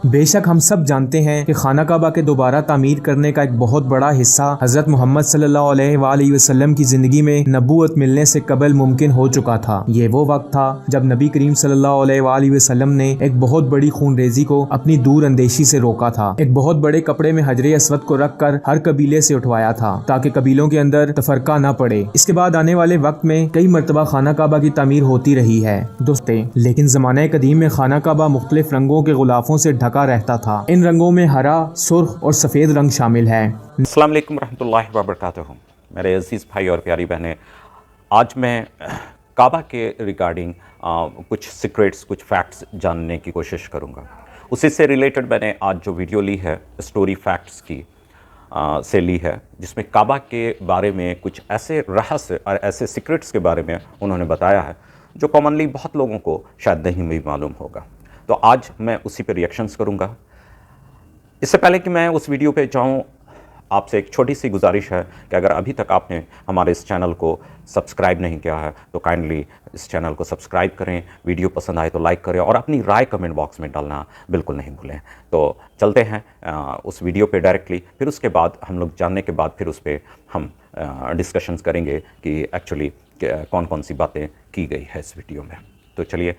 बेशक हम सब जानते हैं कि खाना काबा के दोबारा तामीर करने का एक बहुत बड़ा हिस्सा हजरत मोहम्मद सल्लल्लाहु अलैहि वसल्लम की जिंदगी में नबूवत मिलने से कबल मुमकिन हो चुका था। ये वो वक्त था जब नबी करीम सल्लल्लाहु अलैहि वसल्लम ने एक बहुत बड़ी खूनरेजी को अपनी दूर अंदेशी से रोका था। एक बहुत बड़े कपड़े में हजरे अस्वद को रख कर हर कबीले से उठवाया था ताकि कबीलों के अंदर तफरका न पड़े। इसके बाद आने वाले वक्त में कई मरतबा खाना काबा की तामीर होती रही है दोस्ते, लेकिन जमाने कदीम में खाना काबा मुख्तलिफ रंगों के गुलाफों से ढका रहता था। इन रंगों में हरा, सुर्ख और सफ़ेद रंग शामिल है। अस्सलाम वालेकुम रहमतुल्लाहि व बरकातुहू। मेरे अजीज़ भाई और प्यारी बहनें, आज मैं काबा के रिगार्डिंग कुछ सीक्रेट्स, कुछ फैक्ट्स जानने की कोशिश करूँगा। उसी से रिलेटेड मैंने आज जो वीडियो ली है स्टोरी फैक्ट्स की से ली है, जिसमें काबा के बारे में कुछ ऐसे रहस्य और ऐसे सीक्रेट्स के बारे में उन्होंने बताया है जो कॉमनली बहुत लोगों को शायद नहीं भी मालूम होगा। तो आज मैं उसी पे रिएक्शंस करूँगा। इससे पहले कि मैं उस वीडियो पे जाऊँ, आपसे एक छोटी सी गुजारिश है कि अगर अभी तक आपने हमारे इस चैनल को सब्सक्राइब नहीं किया है तो काइंडली इस चैनल को सब्सक्राइब करें, वीडियो पसंद आए तो लाइक करें और अपनी राय कमेंट बॉक्स में डालना बिल्कुल नहीं भूलें। तो चलते हैं उस वीडियो पे डायरेक्टली, फिर उसके बाद हम लोग जानने के बाद फिर उस पर हम डिस्कशंस करेंगे कि एक्चुअली कौन कौन सी बातें की गई है इस वीडियो में। तो चलिए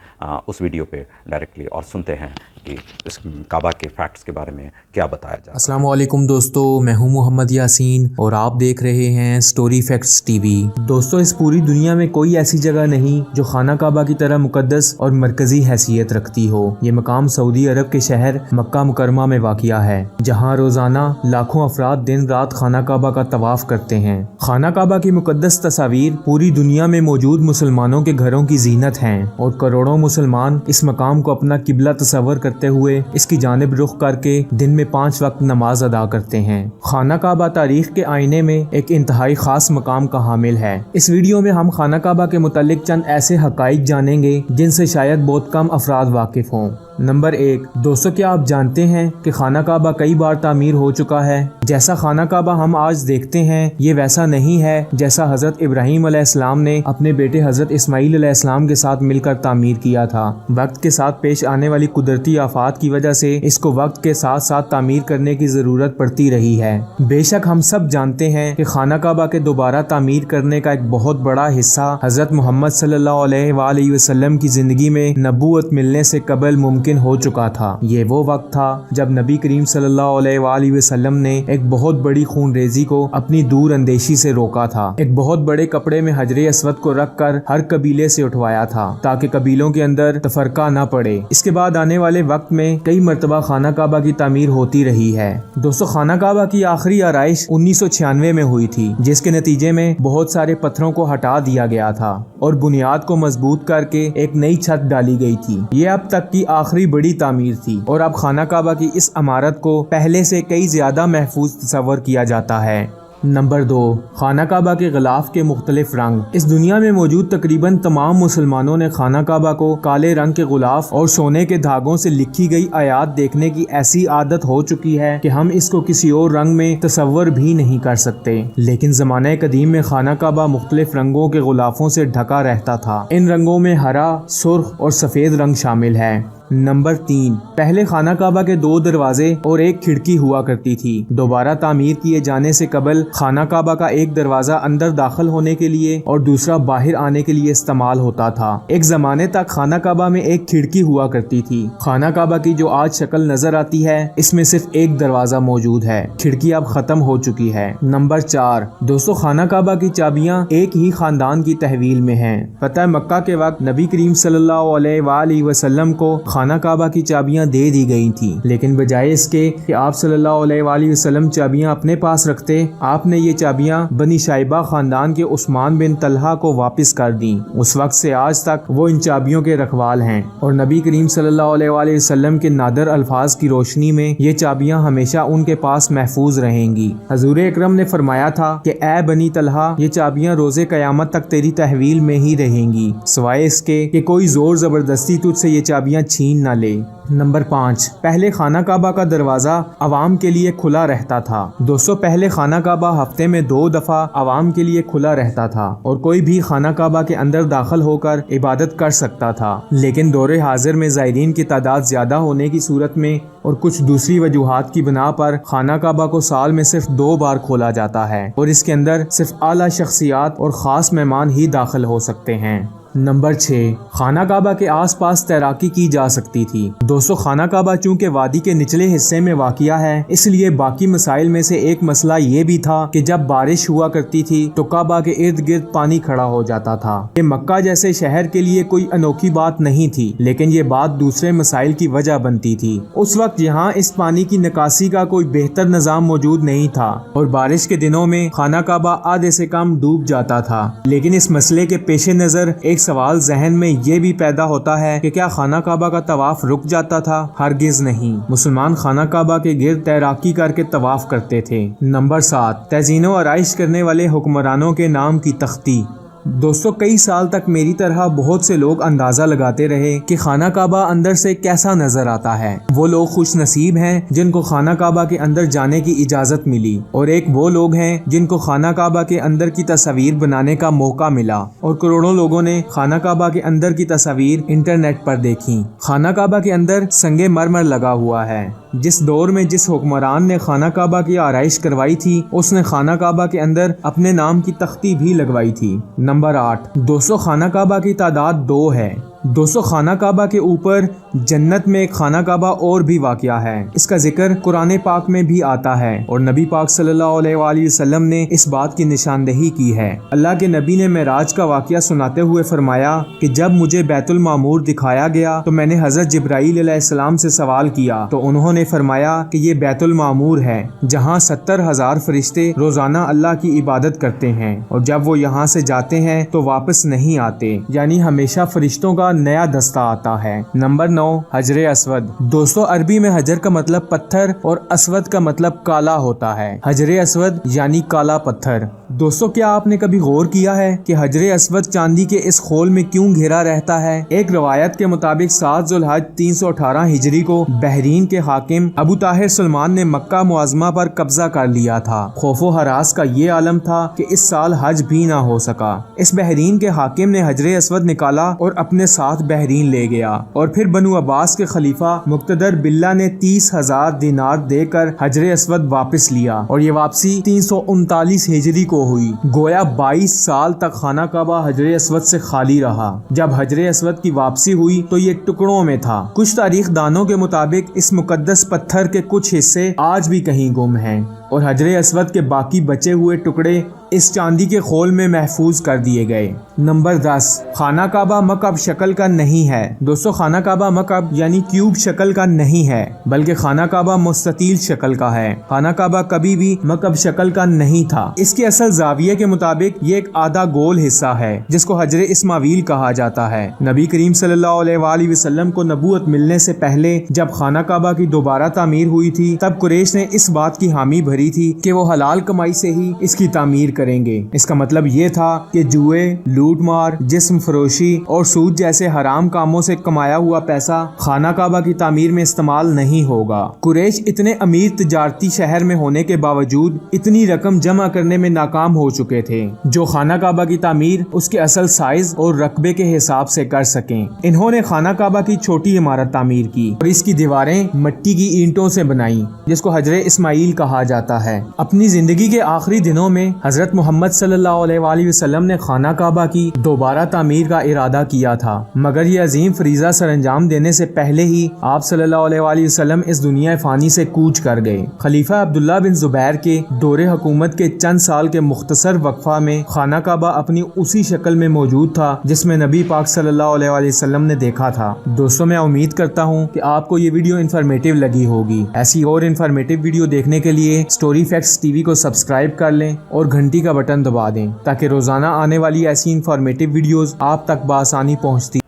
उस वीडियो पे डायरेक्टली और सुनते हैं कि इस काबा के फैक्ट्स के बारे में क्या बताया जाए। अस्सलाम वालेकुम दोस्तों, मैं हूं मोहम्मद यासीन और आप देख रहे हैं स्टोरी फैक्ट्स टीवी। दोस्तों, इस पूरी दुनिया में कोई ऐसी जगह नहीं जो खाना काबा की तरह मुकद्दस और मरकजी हैसियत रखती हो। ये मकाम सऊदी अरब के शहर मक्का मुकरमा में वाक़िया है, जहाँ रोजाना लाखों अफराद दिन रात खाना काबा का तवाफ करते हैं। खाना काबा की मुकद्दस तस्वीर पूरी दुनिया में मौजूद मुसलमानों के घरों की जीनत है और करोड़ों मुसलमान इस मकाम को अपना किबला तस्वर करते हुए इसकी जानिब रुख करके दिन में 5 वक्त नमाज अदा करते हैं। खाना काबा तारीख के आईने में एक इंतहाई खास मकाम का हामिल है। इस वीडियो में हम खाना काबा के मुतालिक चंद ऐसे हकाइक जानेंगे जिनसे शायद बहुत कम अफराद वाकिफ हों। नंबर 1, दोस्तों, क्या आप जानते हैं कि खाना काबा कई बार तामीर हो चुका है? जैसा खाना काबा हम आज देखते हैं ये वैसा नहीं है जैसा हजरत इब्राहीम अलैहिस्सलाम ने अपने बेटे हजरत इस्माईल अलैहिस्सलाम के साथ मिलकर तामीर किया था। वक्त के साथ पेश आने वाली कुदरती आफात की वजह से इसको वक्त के साथ साथ तामीर करने की जरूरत पड़ती रही है। बेशक हम सब जानते हैं कि खाना काबा के दोबारा तामीर करने का एक बहुत बड़ा हिस्सा हजरत मोहम्मद सल्लल्लाहु अलैहि वसल्लम की जिंदगी में नबूवत मिलने से कबल मुमकिन हो चुका था। ये वो वक्त था जब नबी करीम सल्लल्लाहु अलैहि वसल्लम ने एक बहुत बड़ी खूनरेजी को अपनी दूर अंदेशी से रोका था। एक बहुत बड़े कपड़े में हजरे अस्वद को रख कर हर कबीले से उठवाया था ताकि कबीलों के अंदर तफरका न पड़े। इसके बाद आने वाले वक्त में कई मरतबा खाना काबा की तामीर होती रही है। दोस्तों, खाना काबा की आखिरी आराइश 1996 में हुई थी, जिसके नतीजे में बहुत सारे पत्थरों को हटा दिया गया था और बुनियाद को मजबूत करके एक नई छत डाली गई थी। ये अब तक की आखिरी बड़ी तामीर थी और अब खाना काबा की इस इमारत को पहले से कई ज्यादा महफूज तस्वर किया जाता है। नंबर 2, खाना काबा के गिलाफ के मुख्तलिफ रंग। इस दुनिया में मौजूद तकरीबन तमाम मुसलमानों ने खाना काबा को काले रंग के गुलाफ और सोने के धागों से लिखी गई आयात देखने की ऐसी आदत हो चुकी है कि हम इसको किसी और रंग में तस्वर भी नहीं कर सकते। लेकिन जमाने कदीम में खाना काबा मुख्तलिफ रंगों के गुलाफों से ढका रहता था। इन रंगों में हरा, सुर्ख और सफेद रंग शामिल है। नंबर 3, पहले खाना काबा के 2 दरवाजे और एक खिड़की हुआ करती थी। दोबारा तामीर किए जाने से कबल खाना काबा का एक दरवाजा अंदर दाखिल होने के लिए और दूसरा बाहर आने के लिए इस्तेमाल होता था। एक जमाने तक खाना काबा में एक खिड़की हुआ करती थी। खाना काबा की जो आज शक्ल नजर आती है इसमें सिर्फ एक दरवाजा मौजूद है, खिड़की अब खत्म हो चुकी है। नंबर 4, दोस्तों, खाना काबा की चाबियां एक ही खानदान की तहवील में हैं। फतह मक्का के वक्त नबी करीम सल्लल्लाहु अलैहि वसल्लम को खाना काबा की चाबियां दे दी गई थी, लेकिन बजाय इसके कि आप सल्लल्लाहु अलैहि वसल्लम चाबियां अपने पास रखते, आपने ये चाबियां बनी शाइबा खानदान के उस्मान बिन तलहा को वापस कर दी। उस वक्त से आज तक वो इन चाबियों के रखवाल हैं और नबी करीम सल्लल्लाहु अलैहि वसल्लम के नादर अल्फाज की रोशनी में ये चाबियां हमेशा उनके पास महफूज रहेंगी। हजूर अकरम ने फरमाया था कि ए बनी तलहा, ये चाबियां रोजे कयामत तक तेरी तहवील में ही रहेंगी, सिवाय इसके कि कोई जोर जबरदस्ती तुझसे ये चाबियां छीन न ले। नंबर 5, पहले खाना काबा का दरवाजा आवाम के लिए खुला रहता था। दोस्तों, पहले खाना काबा हफ्ते में 2 दफा आवाम के लिए खुला रहता था और कोई भी खाना काबा के अंदर दाखिल होकर इबादत कर सकता था। लेकिन दौरे हाजिर में ज़ायरीन की तादाद ज्यादा होने की सूरत में और कुछ दूसरी वजूहात की बिना पर खाना काबा को साल में सिर्फ 2 बार खोला जाता है और इसके अंदर सिर्फ आला शख्सियात और ख़ास मेहमान ही दाखिल हो सकते हैं। नंबर 6, खाना काबा के आसपास तैराकी की जा सकती थी। दोस्तों, खाना काबा चूंकि वादी के निचले हिस्से में वाक़िया है, इसलिए बाकी मसाइल में से एक मसला ये भी था कि जब बारिश हुआ करती थी तो काबा के इर्द गिर्द पानी खड़ा हो जाता था। ये मक्का जैसे शहर के लिए कोई अनोखी बात नहीं थी, लेकिन ये बात दूसरे मसाइल की वजह बनती थी। उस वक्त यहाँ इस पानी की निकासी का कोई बेहतर निज़ाम मौजूद नहीं था और बारिश के दिनों में खाना काबा आधे से कम डूब जाता था। लेकिन इस मसले के पेश नज़र एक सवाल जहन में ये भी पैदा होता है कि क्या खाना काबा का तवाफ रुक जाता था? हरगिज नहीं। मुसलमान खाना काबा के गिर्द तैराकी करके तवाफ करते थे। नंबर 7, तज़ीनो आराइश करने वाले हुक्मरानों के नाम की तख्ती। दोस्तों, कई साल तक मेरी तरह बहुत से लोग अंदाजा लगाते रहे कि खाना काबा अंदर से कैसा नजर आता है। वो लोग खुश नसीब हैं जिनको खाना काबा के अंदर जाने की इजाजत मिली और एक वो लोग हैं जिनको खाना काबा के अंदर की तस्वीर बनाने का मौका मिला और करोड़ों लोगों ने खाना काबा के अंदर की तस्वीर इंटरनेट पर देखी। खाना काबा के अंदर संगे मरमर लगा हुआ है। जिस दौर में जिस हुक्मरान ने खाना काबा की आराइश करवाई थी, उसने खाना काबा के अंदर अपने नाम की तख्ती भी लगवाई थी। नंबर 8, दोस्तों, खाना काबा की तादाद 2 है। दोस्तों, खाना काबा के ऊपर जन्नत में एक खाना काबा और भी वाक़या है। इसका जिक्र कुरान पाक में भी आता है और नबी पाक सल्लल्लाहु अलैहि वसल्लम ने इस बात की निशानदेही की है। अल्लाह के नबी ने मेराज का वाक़या सुनाते हुए फरमाया कि जब मुझे बैतुल मामूर दिखाया गया तो मैंने हज़रत जिब्राईल अलैहिस्सलाम से सवाल किया तो उन्होंने फरमाया कि ये बैतुल मामूर है जहाँ 70,000 फरिश्ते रोज़ाना अल्लाह की इबादत करते हैं और जब वो यहाँ से जाते हैं तो वापस नहीं आते, यानी हमेशा फरिश्तों का नया दस्ता आता है। Number 9, हजरे Aswad. दोस्तों, अरबी में हजर का मतलब पत्थर और अस्वद का मतलब काला होता है। हजरे अस्वद यानी काला पत्थर। दोस्तों, क्या आपने कभी गौर किया है कि हजरे अस्वद चांदी के इस खोल में क्यों घिरा रहता है? एक रवायत के मुताबिक 7 ज़ुल्हज 318 हिजरी को बहरीन के हाकिम अबू ताहिर सलमान ने मक्का मुआज़मा पर कब्जा कर लिया था। खौफो हरास का ये आलम था कि इस साल हज भी ना हो सका। इस बहरीन के हाकिम ने हजरे अस्वद निकाला और अपने साथ बहरीन ले गया और फिर बनु अब्बास के खलीफा मुक्तदर बिल्ला ने 30,000 दिनार देकर हजरे अस्वद वापस लिया और ये वापसी 339 हिजरी को हुई। गोया 22 साल तक खाना काबा हजरे अस्वद से खाली रहा। जब हजरे अस्वद की वापसी हुई तो ये टुकड़ों में था। कुछ तारीख दानों के मुताबिक इस मुकद्दस पत्थर के कुछ हिस्से आज भी कहीं गुम हैं और हजरे अस्वद के बाकी बचे हुए टुकड़े इस चांदी के खोल में महफूज कर दिए गए। नंबर 10, खाना काबा मकअब शक्ल का नहीं है। दोस्तों, खाना काबा मकअब यानी क्यूब शक्ल का नहीं है, बल्कि खाना काबा मुस्ततील शक्ल का है। खाना काबा कभी भी मकअब शक्ल का नहीं था। इसके असल जाविये के मुताबिक ये एक आधा गोल हिस्सा है जिसको हजरे इस्माइल कहा जाता है। नबी करीम सल्लल्लाहु अलैहि वसल्लम को नबूवत मिलने से पहले जब खाना काबा की दोबारा तामीर हुई थी, तब कुरैश ने इस बात की हामी भरी थी कि वो हलाल कमाई से ही इसकी तामीर करेंगे। इसका मतलब ये था कि जुए, लूट मार, जिस्म फरोशी और सूद जैसे हराम कामों से कमाया हुआ पैसा खाना काबा की तामीर में इस्तेमाल नहीं होगा। कुरैश इतने अमीर तिजारती शहर में होने के बावजूद इतनी रकम जमा करने में नाकाम हो चुके थे जो खाना काबा की तामीर उसके असल साइज और रकबे के हिसाब से कर सकें। इन्होंने खाना काबा की छोटी इमारत तामीर की और इसकी दीवारें मिट्टी की ईंटों से बनाई जिसको हजरे इस्माइल कहा जाता है। अपनी जिंदगी के आखिरी दिनों में हजरत मोहम्मद सल्लल्लाहु अलैहि वसल्लम ने खाना काबा की दोबारा तामीर का इरादा किया था, मगर ये अजीम फरीजा सरअंजाम देने से पहले ही आप सल्लल्लाहु अलैहि वसल्लम इस दुनिया फानी से कूच कर गए। खलीफा अब्दुल्ला बिन जुबैर के दौरे हुकूमत के चंद साल के मुख्तसर वक्फा में खाना काबा अपनी उसी शक्ल में मौजूद था जिसमें नबी पाक सल्लल्लाहु अलैहि वसल्लम ने देखा था। दोस्तों, मैं उम्मीद करता हूँ कि आपको ये वीडियो इन्फॉर्मेटिव लगी होगी। ऐसी और इन्फॉर्मेटिव वीडियो देखने के लिए स्टोरी फैक्ट्स टीवी को सब्सक्राइब कर लें और घंटी का बटन दबा दें ताकि रोजाना आने वाली ऐसी इन्फॉर्मेटिव वीडियोस आप तक बआसानी पहुंचती।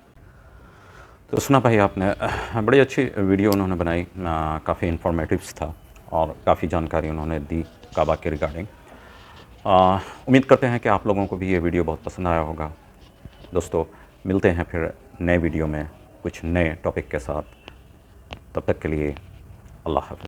तो सुना भाई आपने, बड़ी अच्छी वीडियो उन्होंने बनाई, काफ़ी इन्फॉर्मेटिव था और काफ़ी जानकारी उन्होंने दी काबा के रिगार्डिंग। उम्मीद करते हैं कि आप लोगों को भी ये वीडियो बहुत पसंद आया होगा। दोस्तों, मिलते हैं फिर नए वीडियो में कुछ नए टॉपिक के साथ। तब तक के लिए अल्लाह हाफ़िज़।